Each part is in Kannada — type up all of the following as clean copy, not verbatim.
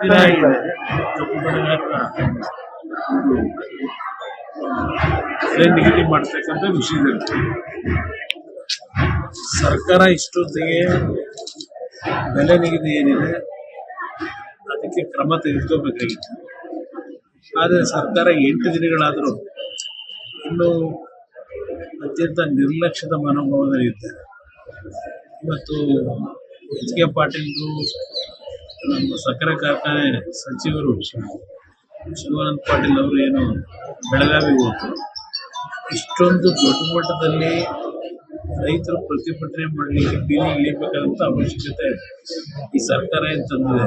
ಇದಾಗಿದೆ. ಕಬ್ಬು ಬೆಳೆಗಾರರ ಬೆಲೆ ನಿಗದಿ ಮಾಡ್ತಕ್ಕಂಥ ವಿಷಯದಲ್ಲಿ ಸರ್ಕಾರ ಇಷ್ಟೊತ್ತಿಗೆ ಬೆಲೆ ನಿಗದಿ ಏನಿದೆ ಅದಕ್ಕೆ ಕ್ರಮ ತೆಗೆದುಕೋಬೇಕಾಗಿತ್ತು. ಆದರೆ ಸರ್ಕಾರ 8 ದಿನಗಳಾದರೂ ಇನ್ನೂ ಅತ್ಯಂತ ನಿರ್ಲಕ್ಷ್ಯದ ಮನೋಭಾವದಲ್ಲಿದ್ದಾರೆ. ಇವತ್ತು ಎಚ್ ಕೆ ಪಾಟೀಲ್ರು, ನಮ್ಮ ಸಕ್ಕರೆ ಕಾರ್ಖಾನೆ ಸಚಿವರು ಶಿವಾನಂದ ಪಾಟೀಲ್ ಅವರು ಏನು ಬೆಳಗಾವಿಗೆ ಹೋದ್ರು, ಇಷ್ಟೊಂದು ದೊಡ್ಡ ಮಟ್ಟದಲ್ಲಿ ರೈತರು ಪ್ರತಿಭಟನೆ ಮಾಡಲಿಕ್ಕೆ ಬೀದಿ ಇಳಿಬೇಕಾದಂಥ ಅವಶ್ಯಕತೆ ಈ ಸರ್ಕಾರ ಏನು ತಂದಿದೆ.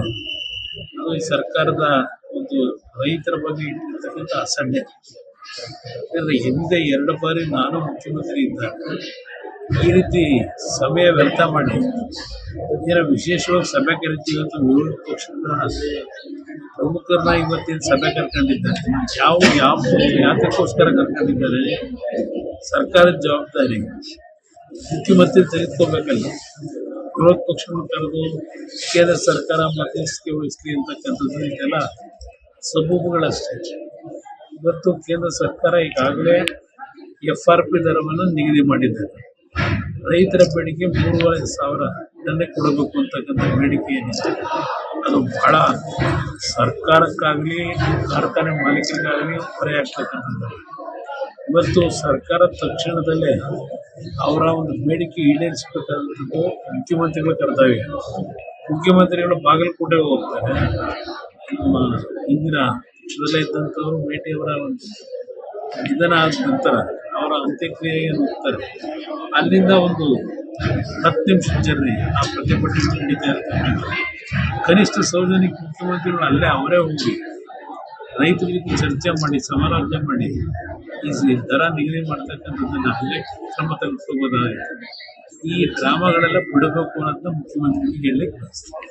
ಅದು ಈ ಸರ್ಕಾರದ ಒಂದು ರೈತರ ಬಗ್ಗೆ ಇಟ್ಟಿರ್ತಕ್ಕಂಥ ಅಸಡ್ಡೆ. ಯಾಕಂದರೆ ಹಿಂದೆ 2 ಬಾರಿ ನಾನು ಮುಖ್ಯಮಂತ್ರಿ ಇದ್ದಾಗ ಈ ರೀತಿ ಸಮಯ ವ್ಯರ್ಥ ಮಾಡಿ ಏನೋ ವಿಶೇಷವಾಗಿ ಸಭೆ ಕರಿತೀವಿ ಅಂತ ವಿರೋಧ ಪಕ್ಷದ ಪ್ರಮುಖರನ್ನ ಇವತ್ತಿನ ಸಭೆ ಕರ್ಕೊಂಡಿದ್ದಾರೆ. ಯಾತಕ್ಕೋಸ್ಕರ ಕರ್ಕೊಂಡಿದ್ದಾರೆ? ಸರ್ಕಾರದ ಜವಾಬ್ದಾರಿ ಮುಖ್ಯಮಂತ್ರಿ ತೆಗೆದುಕೋಬೇಕಲ್ಲ. ವಿರೋಧ ಪಕ್ಷಗಳು ಕರೆದು ಕೇಂದ್ರ ಸರ್ಕಾರ ಮಧ್ಯಸ್ಥಿಕೆ ವಹಿಸಲಿ ಅಂತಕ್ಕಂಥದ್ದು ಇದೆಲ್ಲ ಸಬೂಬುಗಳಷ್ಟೇ. ಇವತ್ತು ಕೇಂದ್ರ ಸರ್ಕಾರ ಈಗಾಗಲೇ FRP ದರವನ್ನು ನಿಗದಿ ಮಾಡಿದ್ದಾರೆ. ರೈತರ ಬೇಡಿಕೆ 3,500 ಟನ್ನೇ ಕೊಡಬೇಕು ಅಂತಕ್ಕಂಥ ಬೇಡಿಕೆ ಏನಿದೆ ಅದು ಬಹಳ ಸರ್ಕಾರಕ್ಕಾಗಲಿ ಕಾರ್ಖಾನೆ ಮಾಲೀಕರಿಗಾಗಲಿ ಹೊರೆ ಆಗ್ತಕ್ಕಂಥದ್ದು. ಇವತ್ತು ಸರ್ಕಾರ ತಕ್ಷಣದಲ್ಲೇ ಅವರ ಒಂದು ಬೇಡಿಕೆ ಈಡೇರಿಸಬೇಕಾದಂಥದ್ದು ಮುಖ್ಯಮಂತ್ರಿಗಳ ಕರ್ತವ್ಯ. ಮುಖ್ಯಮಂತ್ರಿಗಳು ಬಾಗಲಕೋಟೆಗೆ ಹೋಗ್ತಾರೆ. ನಮ್ಮ ಹಿಂದಿನ ಪಕ್ಷದಲ್ಲೇ ಇದ್ದಂಥವರು ಮೇಟಿಯವರ ಒಂದು ನಿಧನ ಆದ ನಂತರ ಅವರ ಅಂತ್ಯಕ್ರಿಯೆಯನ್ನು ಹೋಗ್ತಾರೆ. ಅಲ್ಲಿಂದ ಒಂದು 10 ನಿಮಿಷದ ಜರ್ನಿ ಆ ಪ್ರತಿಭಟನೆ ನಡೀತಾ ಇರ್ತಕ್ಕಂಥ ಕನಿಷ್ಠ ಸೌಜನ್ಯಕ್ಕೆ ಮುಖ್ಯಮಂತ್ರಿಗಳು ಅಲ್ಲೇ ಅವರೇ ಹೋಗಿ ರೈತರ ಜೊತೆ ಚರ್ಚೆ ಮಾಡಿ ಸಮಾಲೋಚನೆ ಮಾಡಿ ಈ ದರ ನಿಗದಿ ಮಾಡ್ತಕ್ಕಂಥದ್ದನ್ನು ಅಲ್ಲೇ ಕ್ರಮ ತೆಗೆದುಕೋಬೋದಾಗಿತ್ತು. ಈ ಡ್ರಾಮಾಗಳೆಲ್ಲ ಬಿಡಬೇಕು ಅನ್ನೋದನ್ನ ಮುಖ್ಯಮಂತ್ರಿಗೆ ಹೇಳಲಿಕ್ಕೆ ಬಯಸ್ತೀನಿ.